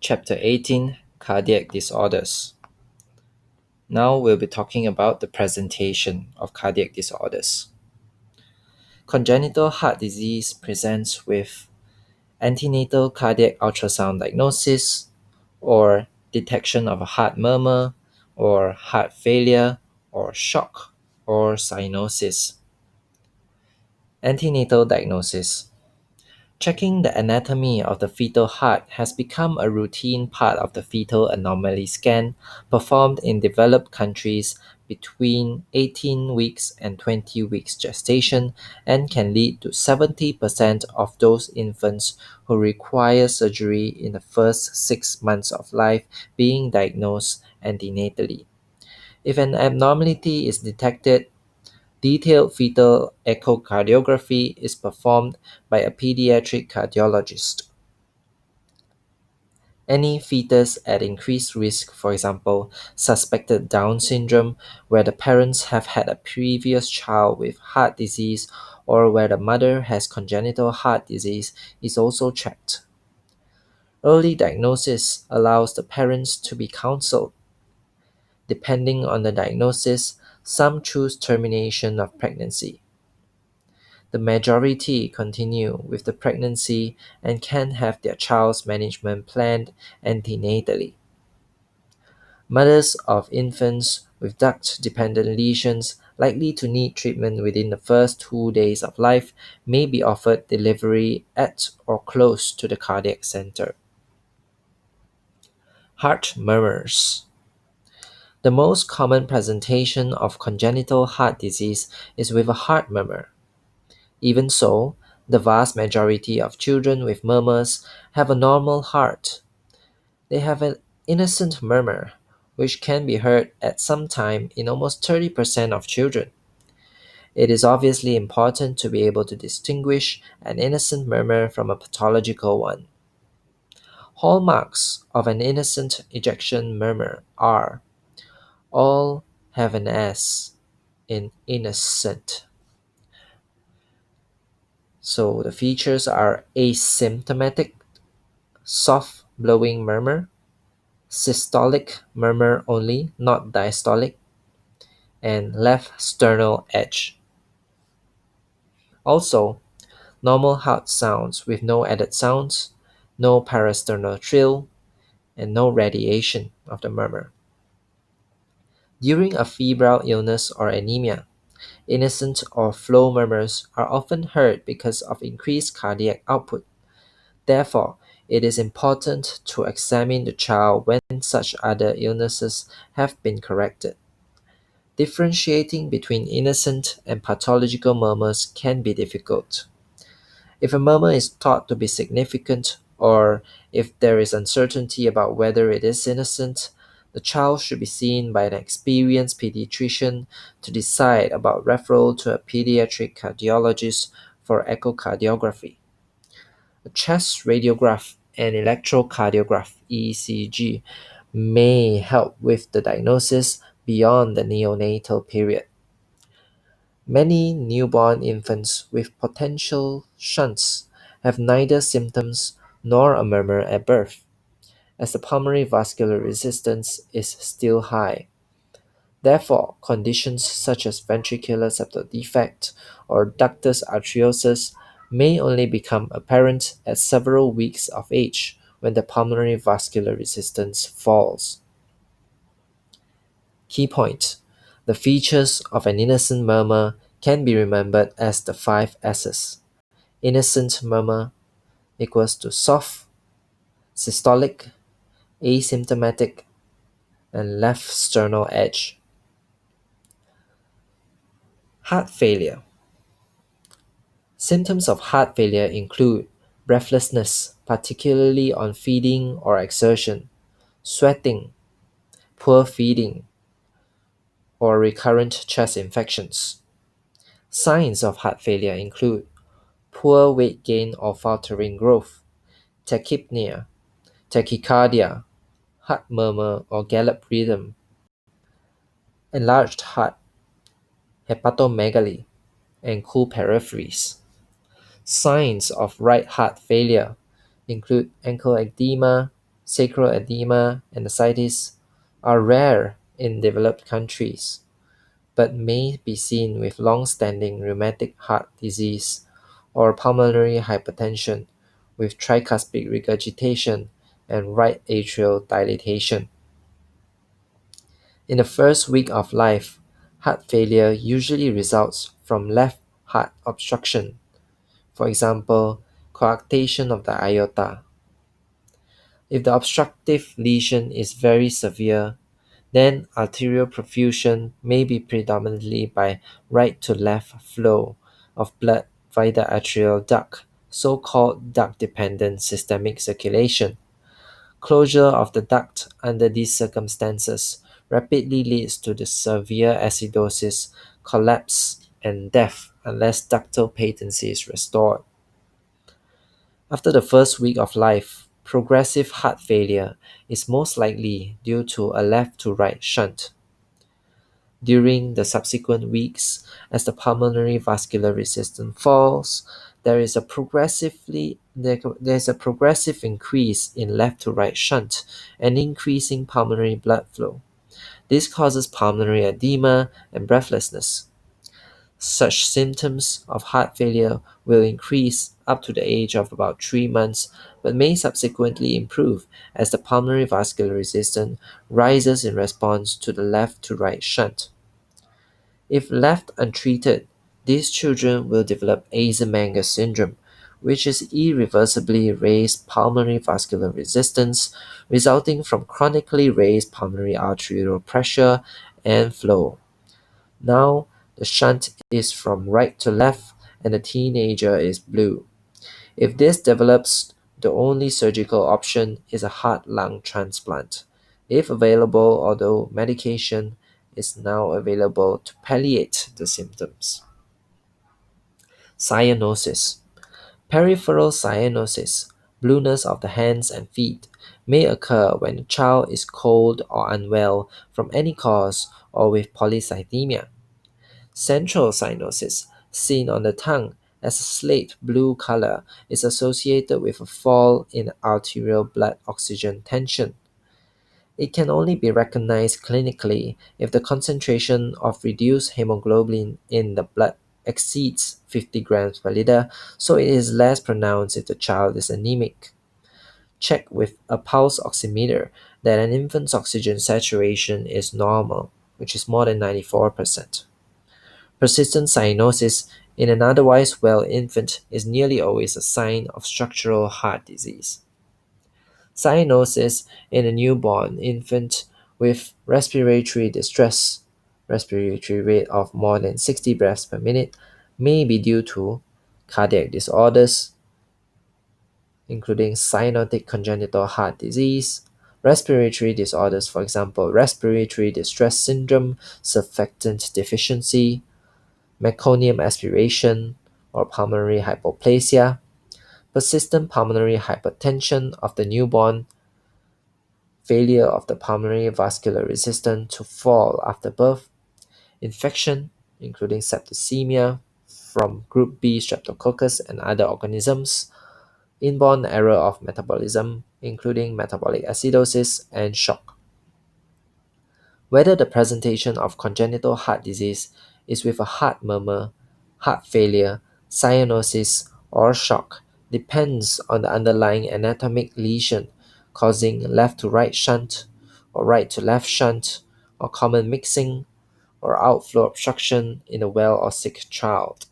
Chapter 18 Cardiac Disorders. Now we'll be talking about the presentation of cardiac disorders. Congenital heart disease presents with antenatal cardiac ultrasound diagnosis or detection of a heart murmur or heart failure or shock or cyanosis. Antenatal diagnosis. Checking the anatomy of the fetal heart has become a routine part of the fetal anomaly scan performed in developed countries between 18 weeks and 20 weeks gestation and can lead to 70% of those infants who require surgery in the first 6 months of life being diagnosed antenatally. If an abnormality is detected, detailed fetal echocardiography is performed by a pediatric cardiologist. Any fetus at increased risk, for example, suspected Down syndrome, where the parents have had a previous child with heart disease, or where the mother has congenital heart disease, is also checked. Early diagnosis allows the parents to be counseled. Depending on the diagnosis, some choose termination of pregnancy. The majority continue with the pregnancy and can have their child's management planned antenatally. Mothers of infants with duct-dependent lesions likely to need treatment within the first 2 days of life may be offered delivery at or close to the cardiac center. Heart murmurs. The most common presentation of congenital heart disease is with a heart murmur. Even so, the vast majority of children with murmurs have a normal heart. They have an innocent murmur, which can be heard at some time in almost 30% of children. It is obviously important to be able to distinguish an innocent murmur from a pathological one. Hallmarks of an innocent ejection murmur are all have an S in innocent. So the features are asymptomatic, soft blowing murmur, systolic murmur only, not diastolic, and left sternal edge. Also, normal heart sounds with no added sounds, no parasternal trill, and no radiation of the murmur. During a febrile illness or anemia, innocent or flow murmurs are often heard because of increased cardiac output. Therefore, it is important to examine the child when such other illnesses have been corrected. Differentiating between innocent and pathological murmurs can be difficult. If a murmur is thought to be significant, or if there is uncertainty about whether it is innocent, the child should be seen by an experienced pediatrician to decide about referral to a pediatric cardiologist for echocardiography. A chest radiograph and electrocardiograph (ECG) may help with the diagnosis beyond the neonatal period. Many newborn infants with potential shunts have neither symptoms nor a murmur at birth, as the pulmonary vascular resistance is still high. Therefore, conditions such as ventricular septal defect or ductus arteriosus may only become apparent at several weeks of age when the pulmonary vascular resistance falls. Key point: the features of an innocent murmur can be remembered as the 5 S's. Innocent murmur equals to soft, systolic, asymptomatic, and left sternal edge. Heart failure. Symptoms of heart failure include breathlessness, particularly on feeding or exertion, sweating, poor feeding, or recurrent chest infections. Signs of heart failure include poor weight gain or faltering growth, tachypnea, tachycardia, heart murmur or gallop rhythm, enlarged heart, hepatomegaly, and cool peripheries. Signs of right heart failure include ankle edema, sacral edema, and ascites are rare in developed countries, but may be seen with long-standing rheumatic heart disease or pulmonary hypertension with tricuspid regurgitation and right atrial dilatation. In the first week of life, heart failure usually results from left heart obstruction, for example, coarctation of the aorta. If the obstructive lesion is very severe, then arterial perfusion may be predominantly by right to left flow of blood via the atrial duct, so-called duct-dependent systemic circulation. Closure of the duct under these circumstances rapidly leads to the severe acidosis, collapse, and death unless ductal patency is restored. After the first week of life, progressive heart failure is most likely due to a left to right shunt. During the subsequent weeks, as the pulmonary vascular resistance falls, there is a progressive increase in left to right shunt and increasing pulmonary blood flow. This causes pulmonary edema and breathlessness. Such symptoms of heart failure will increase up to the age of about 3 months, but may subsequently improve as the pulmonary vascular resistance rises in response to the left to right shunt. If left untreated, these children will develop Eisenmenger syndrome, which is irreversibly raised pulmonary vascular resistance resulting from chronically raised pulmonary arterial pressure and flow. Now, the shunt is from right to left and the teenager is blue. If this develops, the only surgical option is a heart-lung transplant, if available, although medication is now available to palliate the symptoms. Cyanosis. Peripheral cyanosis, blueness of the hands and feet, may occur when the child is cold or unwell from any cause or with polycythemia. Central cyanosis, seen on the tongue as a slate blue color, is associated with a fall in arterial blood oxygen tension. It can only be recognized clinically if the concentration of reduced hemoglobin in the blood exceeds 50 grams per liter, so it is less pronounced if the child is anemic. Check with a pulse oximeter that an infant's oxygen saturation is normal, which is more than 94%. Persistent cyanosis in an otherwise well infant is nearly always a sign of structural heart disease. Cyanosis in a newborn infant with respiratory distress, respiratory rate of more than 60 breaths per minute, may be due to cardiac disorders, including cyanotic congenital heart disease, respiratory disorders, for example, respiratory distress syndrome, surfactant deficiency, meconium aspiration, or pulmonary hypoplasia, persistent pulmonary hypertension of the newborn, failure of the pulmonary vascular resistance to fall after birth, infection, including septicemia from group B streptococcus and other organisms, inborn error of metabolism, including metabolic acidosis, and shock. Whether the presentation of congenital heart disease is with a heart murmur, heart failure, cyanosis, or shock depends on the underlying anatomic lesion causing left to right shunt, or right to left shunt, or common mixing, or outflow obstruction in a well or sick child.